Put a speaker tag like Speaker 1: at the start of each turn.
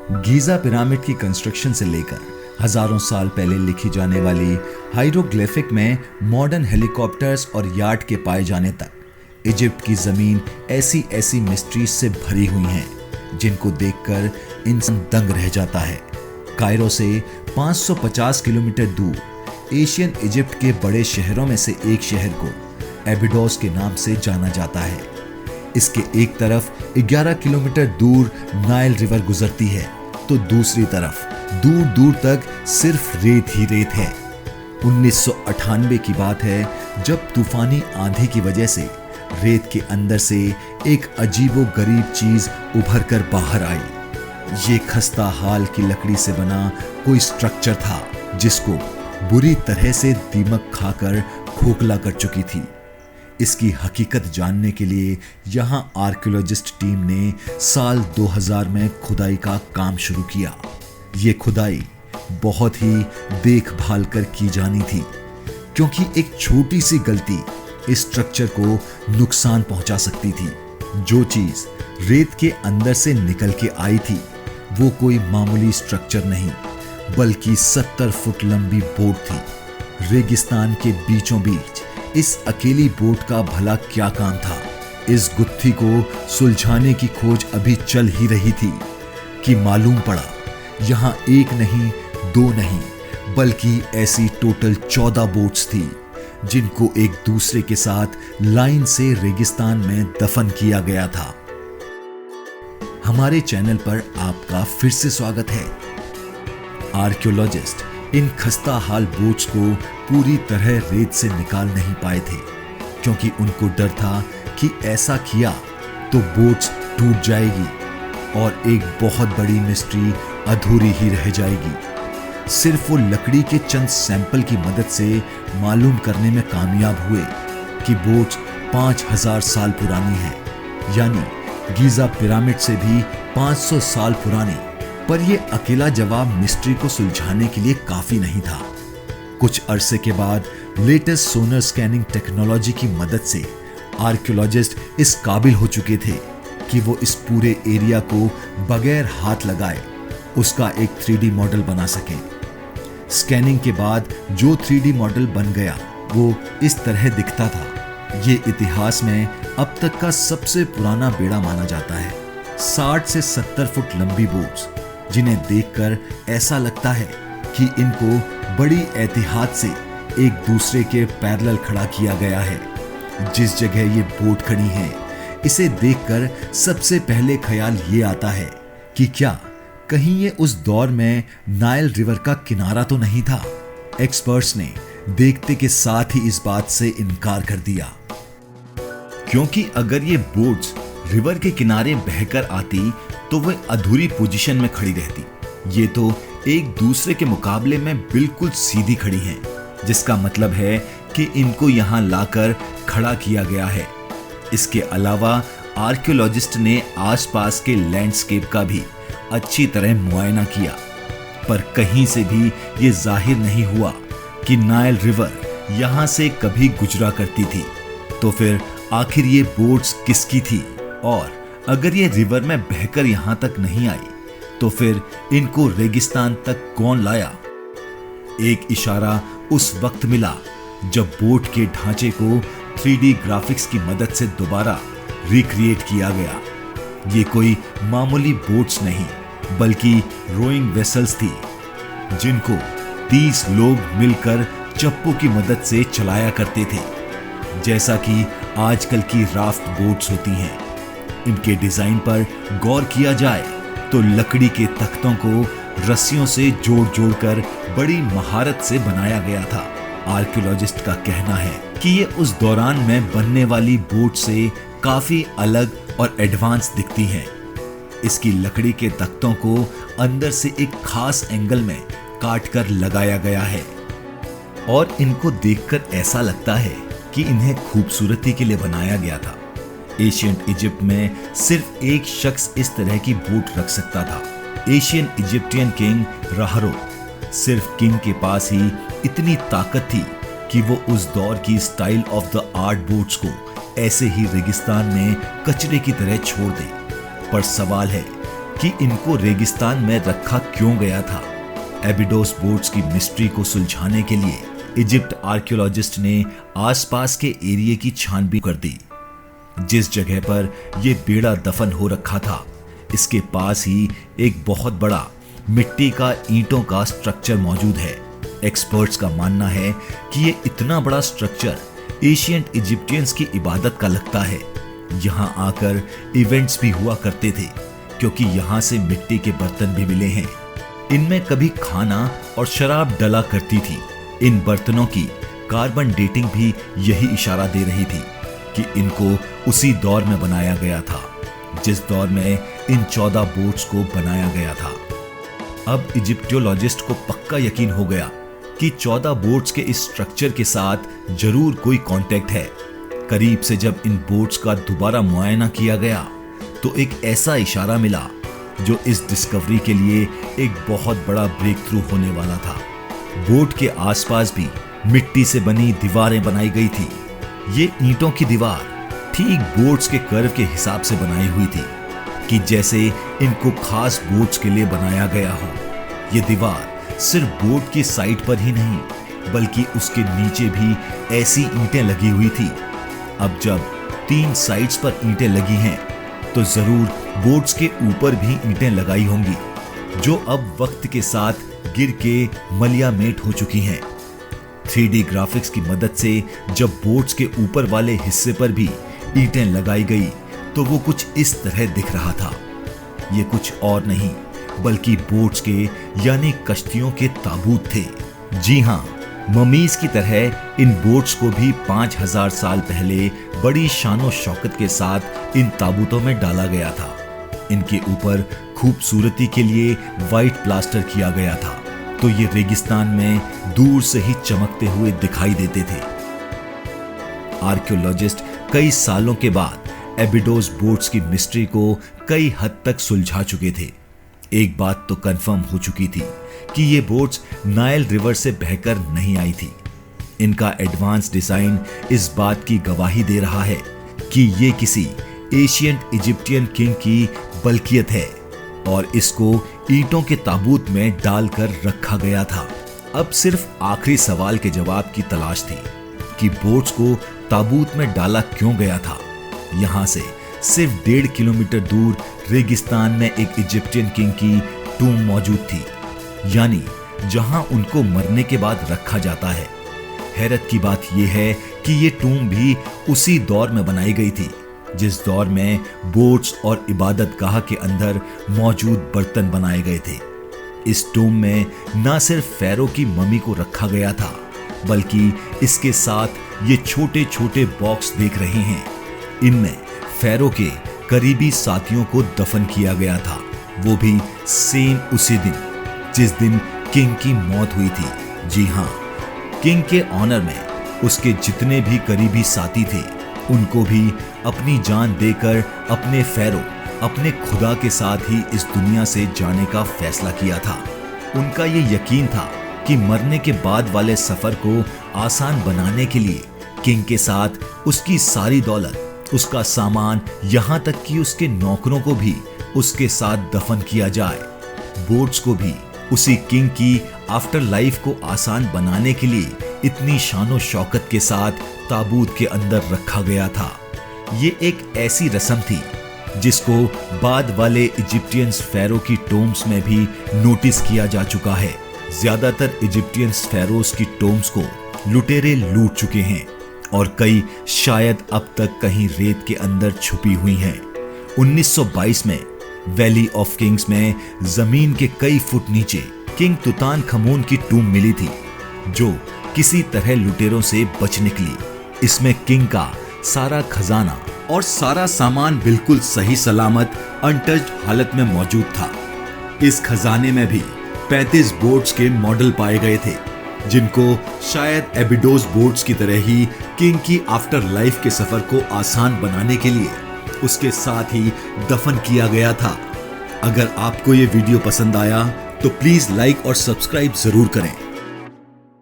Speaker 1: Giza pyramid की construction से लेकर हजारों साल पहले लिखी जाने वाली हाइरोग्लिफिक में मॉडर्न हेलीकॉप्टर्स और यार्ड के पाए जाने तक इजिप्ट की जमीन ऐसी ऐसी मिस्ट्रीज से भरी हुई हैं जिनको देखकर इंसान दंग रह जाता है। कायरो से 550 किलोमीटर दूर एशियन इजिप्ट के बड़े शहरों में से एक शहर को एबिडोस के नाम से जाना जाता है। इसके एक तरफ 11 किलोमीटर दूर नाइल रिवर गुजरती है तो दूसरी तरफ दूर दूर तक सिर्फ रेत ही रेत है। 1998 की बात है जब तूफानी आंधी की वजह से रेत के अंदर से एक अजीबो गरीब चीज उभर कर बाहर आई। ये खस्ता हाल की लकड़ी से बना कोई स्ट्रक्चर था जिसको बुरी तरह से दीमक खाकर खोखला कर चुकी थी। इसकी हकीकत जानने के लिए यहां आर्कियोलॉजिस्ट टीम ने साल 2000 में खुदाई का काम शुरू किया। ये खुदाई बहुत ही देखभाल कर की जानी थी क्योंकि एक छोटी सी गलती इस स्ट्रक्चर को नुकसान पहुंचा सकती थी। जो चीज रेत के अंदर से निकल के आई थी वो कोई मामूली स्ट्रक्चर नहीं बल्कि 70 फुट लंबी बोट थी। रेगिस्तान के बीचों बीच इस अकेली बोट का भला क्या काम था? इस गुत्थी को सुलझाने की खोज अभी चल ही रही थी कि मालूम पड़ा यहां एक नहीं दो नहीं बल्कि ऐसी टोटल 14 बोट्स थी जिनको एक दूसरे के साथ लाइन से रेगिस्तान में दफन किया गया था। हमारे चैनल पर आपका फिर से स्वागत है। आर्कियोलॉजिस्ट इन खस्ता हाल बोट्स को पूरी तरह रेत से निकाल नहीं पाए थे क्योंकि उनको डर था कि ऐसा किया तो बोट्स टूट जाएगी और एक बहुत बड़ी मिस्ट्री अधूरी ही रह जाएगी। सिर्फ वो लकड़ी के चंद सैंपल की मदद से मालूम करने में कामयाब हुए कि बोट्स 5000 साल पुरानी है, यानी गीजा पिरामिड से भी 500 साल पुरानी। पर यह अकेला जवाब मिस्ट्री को सुलझाने के लिए काफी नहीं था। कुछ अरसे के बाद लेटेस्ट सोनर स्कैनिंग टेक्नोलॉजी की मदद से आर्कियोलॉजिस्ट इस काबिल हो चुके थे कि वो इस पूरे एरिया को बगैर हाथ लगाए उसका एक 3D मॉडल बना सके। स्कैनिंग के बाद जो 3D मॉडल बन गया वो इस तरह दिखता था। ये इतिहास में अब तक का सबसे पुराना बेड़ा माना जाता है। 60 से 70 फुट लंबी बोट्स जिन्हें देखकर ऐसा लगता है कि इनको बड़ी एहतियात से एक दूसरे के पैरेलल खड़ा किया गया है। जिस जगह ये बोट खड़ी है इसे देखकर सबसे पहले ख्याल ये आता है कि क्या कहीं ये उस दौर में नाइल रिवर का किनारा तो नहीं था। एक्सपर्ट्स ने देखते के साथ ही इस बात से इनकार कर दिया क्योंकि अगर ये बोट्स रिवर के किनारे बहकर आती तो वह अधूरी पोजीशन में खड़ी रहती। ये तो एक दूसरे के मुकाबले में बिल्कुल सीधी खड़ी हैं, जिसका मतलब है कि इनको यहां लाकर खड़ा किया गया है। इसके अलावा आर्कियोलॉजिस्ट ने आसपास के लैंडस्केप का भी अच्छी तरह मुआयना किया पर कहीं से भी ये जाहिर नहीं हुआ कि नाइल रिवर यहां से कभी गुजरा करती थी। तो फिर आखिर ये बोट्स किसकी थी और अगर ये रिवर में बहकर यहां तक नहीं आई तो फिर इनको रेगिस्तान तक कौन लाया? एक इशारा उस वक्त मिला जब बोट के ढांचे को 3D ग्राफिक्स की मदद से दोबारा रिक्रिएट किया गया। ये कोई मामूली बोट्स नहीं बल्कि रोइंग वेसल्स थी जिनको 30 लोग मिलकर चप्पू की मदद से चलाया करते थे, जैसा कि आजकल की राफ्ट बोट्स होती हैं। इनके डिजाइन पर गौर किया जाए तो लकड़ी के तख्तों को रस्सियों से जोड़ जोड़कर बड़ी महारत से बनाया गया था। आर्कियोलॉजिस्ट का कहना है कि ये उस दौरान में बनने वाली बोट से काफी अलग और एडवांस दिखती हैं। इसकी लकड़ी के तख्तों को अंदर से एक खास एंगल में काटकर लगाया गया है और इनको देखकर ऐसा लगता है कि इन्हें खूबसूरती के लिए बनाया गया था। एशियंट इजिप्ट में सिर्फ एक शख्स इस तरह की बोट रख सकता था, एशियन इजिप्टियन किंग राहरो। सिर्फ किंग के पास ही इतनी ताकत थी कि वो उस दौर की style of the art boats को ऐसे ही रेगिस्तान में कचरे की तरह छोड़ दे। पर सवाल है कि इनको रेगिस्तान में रखा क्यों गया था। एबिडोस बोट्स की मिस्ट्री को सुलझाने के लिए इजिप्ट आर्कियोलॉजिस्ट ने आसपास के एरिया की छानबीन कर दी। जिस जगह पर यह बेड़ा दफन हो रखा था, इसके पास ही एक बहुत बड़ा मिट्टी का ईंटों का स्ट्रक्चर मौजूद है। एक्सपर्ट्स का मानना है कि ये इतना बड़ा स्ट्रक्चर एशियंट इजिप्टियंस की इबादत का लगता है। यहाँ आकर इवेंट्स भी हुआ करते थे, क्योंकि यहाँ से मिट्टी के बर्तन भी मिले हैं। इनमें कभी खाना और शराब डला करती थी। इन बर्तनों की कार्बन डेटिंग भी यही इशारा दे रही थी कि इनको उसी दौर में बनाया गया था जिस दौर में इन 14 बोट्स को बनाया गया था। अब इजिप्टियोलॉजिस्ट को पक्का यकीन हो गया कि 14 बोट्स के इस स्ट्रक्चर के साथ जरूर कोई कांटेक्ट है। करीब से जब इन बोट्स का दोबारा मुआयना किया गया तो एक ऐसा इशारा मिला जो इस डिस्कवरी के लिए एक बहुत बड़ा ब्रेक थ्रू होने वाला था। बोट के आसपास भी मिट्टी से बनी दीवारें बनाई गई थी। ये ईंटों की दीवार ठीक बोट्स के कर्व के हिसाब से बनाई हुई थी कि जैसे इनको खास बोट्स के लिए बनाया गया हो। ये दीवार सिर्फ बोट की साइड पर ही नहीं बल्कि उसके नीचे भी ऐसी ईंटें लगी हुई थी। अब जब 3 साइड्स पर ईंटें लगी हैं तो जरूर बोट्स के ऊपर भी ईंटें लगाई होंगी, जो अब वक्त के साथ गिर के मलियामेट हो चुकी हैं। 3D ग्राफिक्स की मदद से जब बोट्स के ऊपर वाले हिस्से पर भी ईंटें लगाई गई तो वो कुछ इस तरह दिख रहा था। ये कुछ और नहीं बल्कि बोट्स के यानी कश्तियों के ताबूत थे। जी हाँ, ममीज की तरह इन बोट्स को भी 5000 साल पहले बड़ी शानो शौकत के साथ इन ताबूतों में डाला गया था। इनके ऊपर खूबसूरती के लिए वाइट प्लास्टर किया गया था, तो ये रेगिस्तान में दूर से ही चमकते हुए दिखाई देते थे। आर्कियोलॉजिस्ट कई सालों के बाद एबिडोस बोट्स की मिस्ट्री को कई हद तक सुलझा चुके थे। एक बात तो कंफर्म हो चुकी थी कि ये बोट्स नाइल रिवर से बहकर नहीं आई थी। इनका एडवांस डिजाइन इस बात की गवाही दे रहा है कि ये किसी एशियंट इजिप्टियन किंग की बल्कियत है और इसको ईंटों के ताबूत में डालकर रखा गया था। अब सिर्फ आखिरी सवाल के जवाब की तलाश थी कि बोट्स को ताबूत में डाला क्यों गया था। यहाँ से सिर्फ 1.5 किलोमीटर दूर रेगिस्तान में एक इजिप्टियन किंग की टूम मौजूद थी, यानी जहां उनको मरने के बाद रखा जाता है। हैरत की बात यह है कि ये टूम भी उसी दौर में बनाई गई थी जिस दौर में बोट्स और इबादतगाह के अंदर मौजूद बर्तन बनाए गए थे। इस टूम में न सिर्फ फैरो की मम्मी को रखा गया था बल्कि इसके साथ ये छोटे छोटे बॉक्स देख रहे हैं। इनमें फैरो के करीबी साथियों को दफन किया गया था, वो भी सेम उसी दिन जिस दिन किंग की मौत हुई थी। जी हाँ, किंग के ऑनर में उसके जितने भी करीबी साथी थे उनको भी अपनी जान देकर अपने फैरो, अपने खुदा के साथ ही इस दुनिया से जाने का फैसला किया था। उनका ये यकीन था कि मरने के बाद वाले सफर को आसान बनाने के लिए किंग के साथ उसकी सारी दौलत, उसका सामान, यहाँ तक कि उसके नौकरों को भी उसके साथ दफन किया जाए। बोट्स को भी उसी किंग की आफ्टर लाइफ को आसान बनाने के लिए इतनी शानो शौकत के साथ ताबूत के अंदर रखा गया था। ये एक ऐसी रस्म थी जिसको बाद वाले इजिप्टियंस फैरो की टोम्स में भी नोटिस किया जा चुका है। ज्यादातर इजिप्टियंस फैरोस की टोम्स को लुटेरे लूट चुके हैं और कई शायद अब तक कहीं रेत के अंदर छुपी हुई हैं। 1922 में वैली ऑफ किंग्स में जमीन के कई फुट नीचे किंग तुतानखमून की टूम मिली थी जो किसी तरह लुटेरों से बच निकली। इसमें किंग का सारा खजाना और सारा सामान बिल्कुल सही सलामत अनटच्ड हालत में मौजूद था। इस खजाने में भी 35 बोट्स के मॉडल पाए गए थे जिनको शायद एबिडोस बोट्स की तरह ही किंग की आफ्टर लाइफ के सफर को आसान बनाने के लिए उसके साथ ही दफन किया गया था। अगर आपको ये वीडियो पसंद आया तो प्लीज लाइक और सब्सक्राइब जरूर करें।